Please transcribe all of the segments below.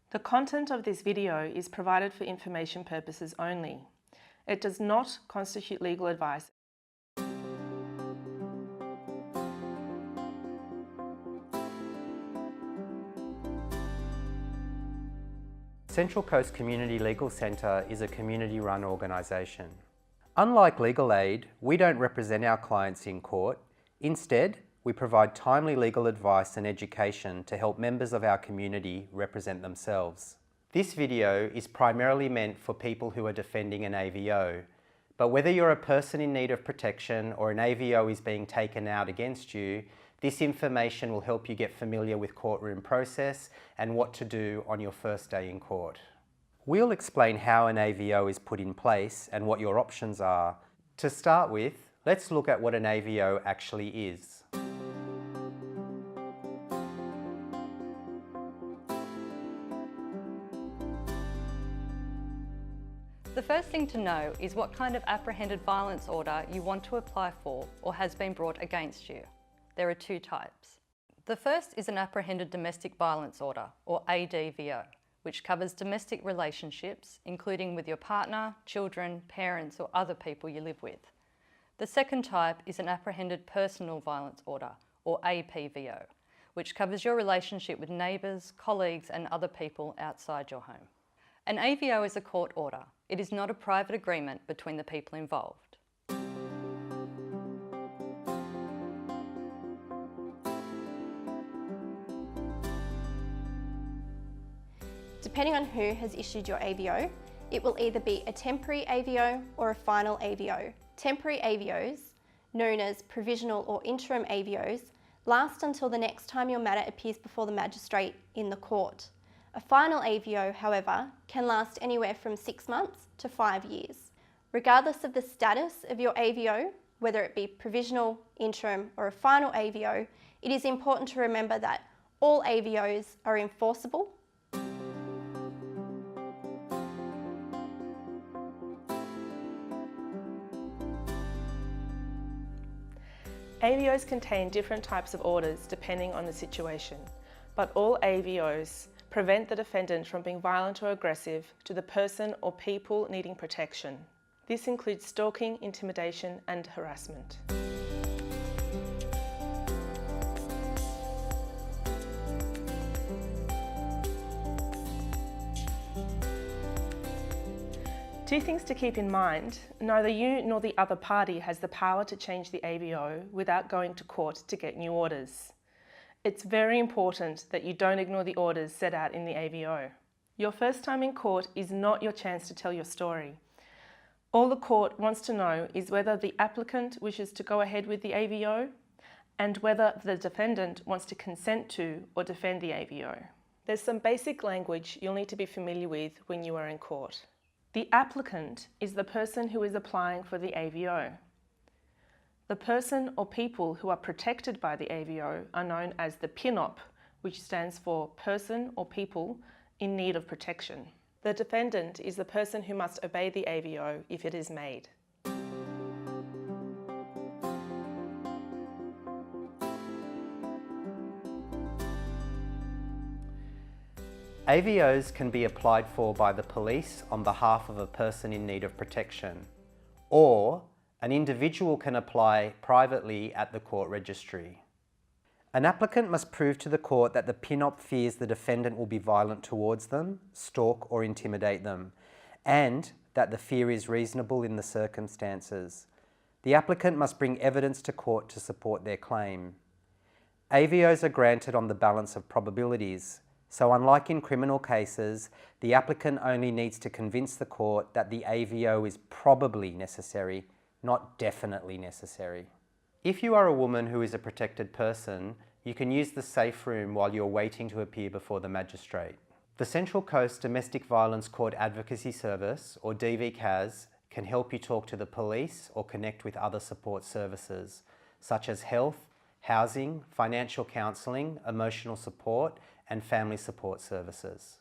The content of this video is provided for information purposes only. It does not constitute legal advice. Central Coast Community Legal Centre is a community-run organisation. Unlike legal aid, we don't represent our clients in court. Instead, we provide timely legal advice and education to help members of our community represent themselves. This video is primarily meant for people who are defending an AVO, but whether you're a person in need of protection or an AVO is being taken out against you, this information will help you get familiar with courtroom process and what to do on your first day in court. We'll explain how an AVO is put in place and what your options are. To start with, let's look at what an AVO actually is. The first thing to know is what kind of apprehended violence order you want to apply for or has been brought against you. There are two types. The first is an apprehended domestic violence order, or AVO, which covers domestic relationships, including with your partner, children, parents, or other people you live with. The second type is an apprehended personal violence order, or APVO, which covers your relationship with neighbours, colleagues, and other people outside your home. An AVO is a court order. It is not a private agreement between the people involved. Depending on who has issued your AVO, it will either be a temporary AVO or a final AVO. Temporary AVOs, known as provisional or interim AVOs, last until the next time your matter appears before the magistrate in the court. A final AVO, however, can last anywhere from 6 months to 5 years. Regardless of the status of your AVO, whether it be provisional, interim, or a final AVO, it is important to remember that all AVOs are enforceable. AVOs contain different types of orders depending on the situation, but all AVOs prevent the defendant from being violent or aggressive to the person or people needing protection. This includes stalking, intimidation, and harassment. Two things to keep in mind: neither you nor the other party has the power to change the AVO without going to court to get new orders. It's very important that you don't ignore the orders set out in the AVO. Your first time in court is not your chance to tell your story. All the court wants to know is whether the applicant wishes to go ahead with the AVO and whether the defendant wants to consent to or defend the AVO. There's some basic language you'll need to be familiar with when you are in court. The applicant is the person who is applying for the AVO. The person or people who are protected by the AVO are known as the PINOP, which stands for Person or People in Need of Protection. The defendant is the person who must obey the AVO if it is made. AVOs can be applied for by the police on behalf of a person in need of protection, or an individual can apply privately at the court registry. An applicant must prove to the court that the PINOP fears the defendant will be violent towards them, stalk or intimidate them, and that the fear is reasonable in the circumstances. The applicant must bring evidence to court to support their claim. AVOs are granted on the balance of probabilities, so unlike in criminal cases, the applicant only needs to convince the court that the AVO is probably necessary, not definitely necessary. If you are a woman who is a protected person, you can use the safe room while you're waiting to appear before the magistrate. The Central Coast Domestic Violence Court Advocacy Service, or DVCAS, can help you talk to the police or connect with other support services, such as health, housing, financial counselling, emotional support, and family support services.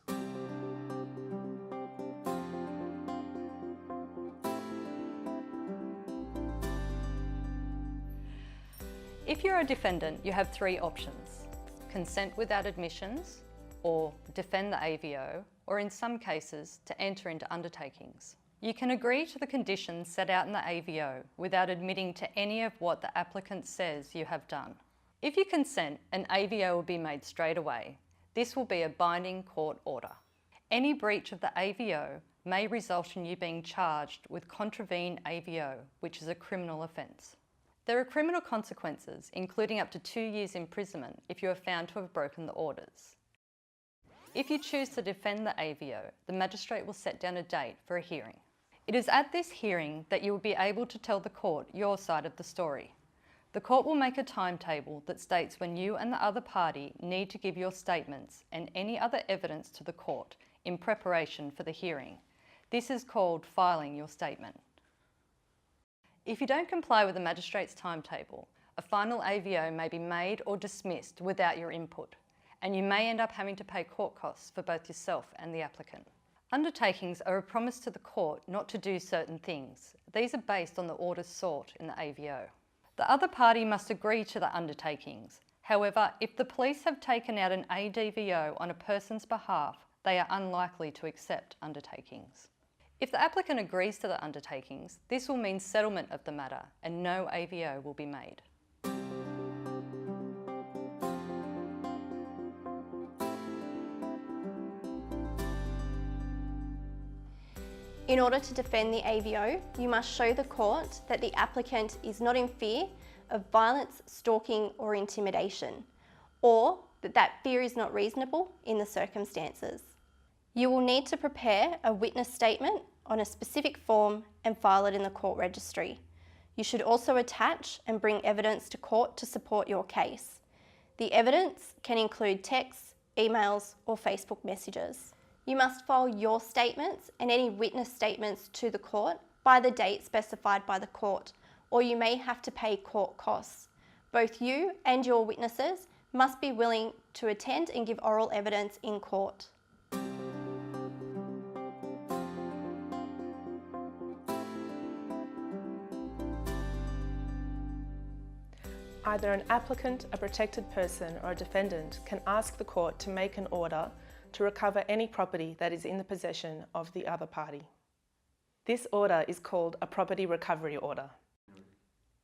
If you're a defendant, you have three options: consent without admissions, or defend the AVO, or in some cases, to enter into undertakings. You can agree to the conditions set out in the AVO without admitting to any of what the applicant says you have done. If you consent, an AVO will be made straight away. This will be a binding court order. Any breach of the AVO may result in you being charged with contravene AVO, which is a criminal offence. There are criminal consequences, including up to 2 years imprisonment if you are found to have broken the orders. If you choose to defend the AVO, the magistrate will set down a date for a hearing. It is at this hearing that you will be able to tell the court your side of the story. The court will make a timetable that states when you and the other party need to give your statements and any other evidence to the court in preparation for the hearing. This is called filing your statement. If you don't comply with the magistrate's timetable, a final AVO may be made or dismissed without your input, and you may end up having to pay court costs for both yourself and the applicant. Undertakings are a promise to the court not to do certain things. These are based on the orders sought in the AVO. The other party must agree to the undertakings. However, if the police have taken out an ADVO on a person's behalf, they are unlikely to accept undertakings. If the applicant agrees to the undertakings, this will mean settlement of the matter and no AVO will be made. In order to defend the AVO, you must show the court that the applicant is not in fear of violence, stalking or intimidation, or that fear is not reasonable in the circumstances. You will need to prepare a witness statement on a specific form and file it in the court registry. You should also attach and bring evidence to court to support your case. The evidence can include texts, emails or Facebook messages. You must file your statements and any witness statements to the court by the date specified by the court, or you may have to pay court costs. Both you and your witnesses must be willing to attend and give oral evidence in court. Either an applicant, a protected person or a defendant can ask the court to make an order to recover any property that is in the possession of the other party. This order is called a property recovery order.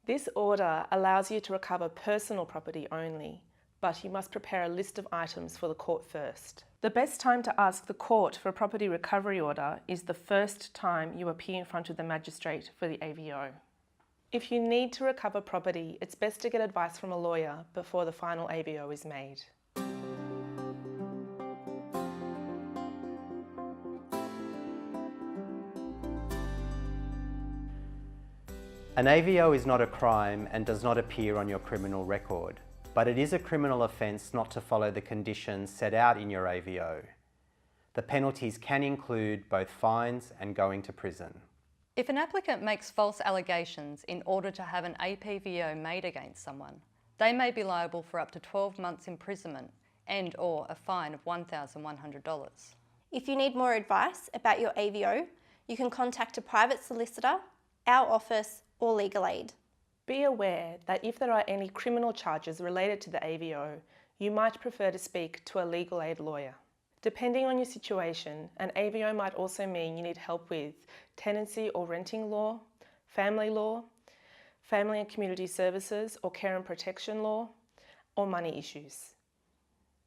This order allows you to recover personal property only, but you must prepare a list of items for the court first. The best time to ask the court for a property recovery order is the first time you appear in front of the magistrate for the AVO. If you need to recover property, it's best to get advice from a lawyer before the final AVO is made. An AVO is not a crime and does not appear on your criminal record, but it is a criminal offence not to follow the conditions set out in your AVO. The penalties can include both fines and going to prison. If an applicant makes false allegations in order to have an APVO made against someone, they may be liable for up to 12 months imprisonment and/or a fine of $1,100. If you need more advice about your AVO, you can contact a private solicitor, our office or legal aid. Be aware that if there are any criminal charges related to the AVO, you might prefer to speak to a legal aid lawyer. Depending on your situation, an AVO might also mean you need help with tenancy or renting law, family and community services or care and protection law, or money issues.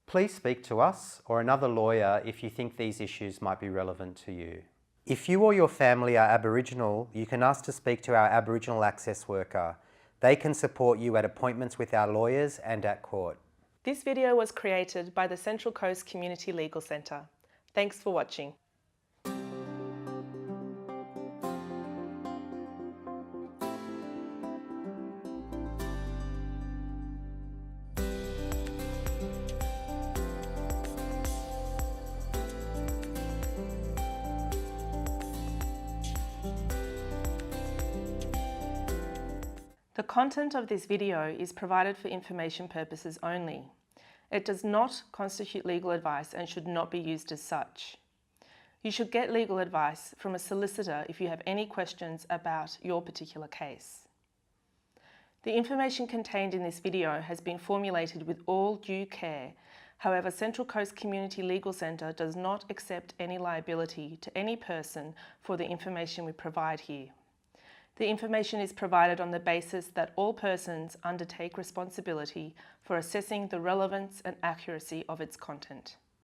Please speak to us or another lawyer if you think these issues might be relevant to you. If you or your family are Aboriginal, you can ask to speak to our Aboriginal Access Worker. They can support you at appointments with our lawyers and at court. This video was created by the Central Coast Community Legal Centre. Thanks for watching. The content of this video is provided for information purposes only. It does not constitute legal advice and should not be used as such. You should get legal advice from a solicitor if you have any questions about your particular case. The information contained in this video has been formulated with all due care However, Central Coast Community Legal Centre does not accept any liability to any person for the information we provide here. The information is provided on the basis that all persons undertake responsibility for assessing the relevance and accuracy of its content.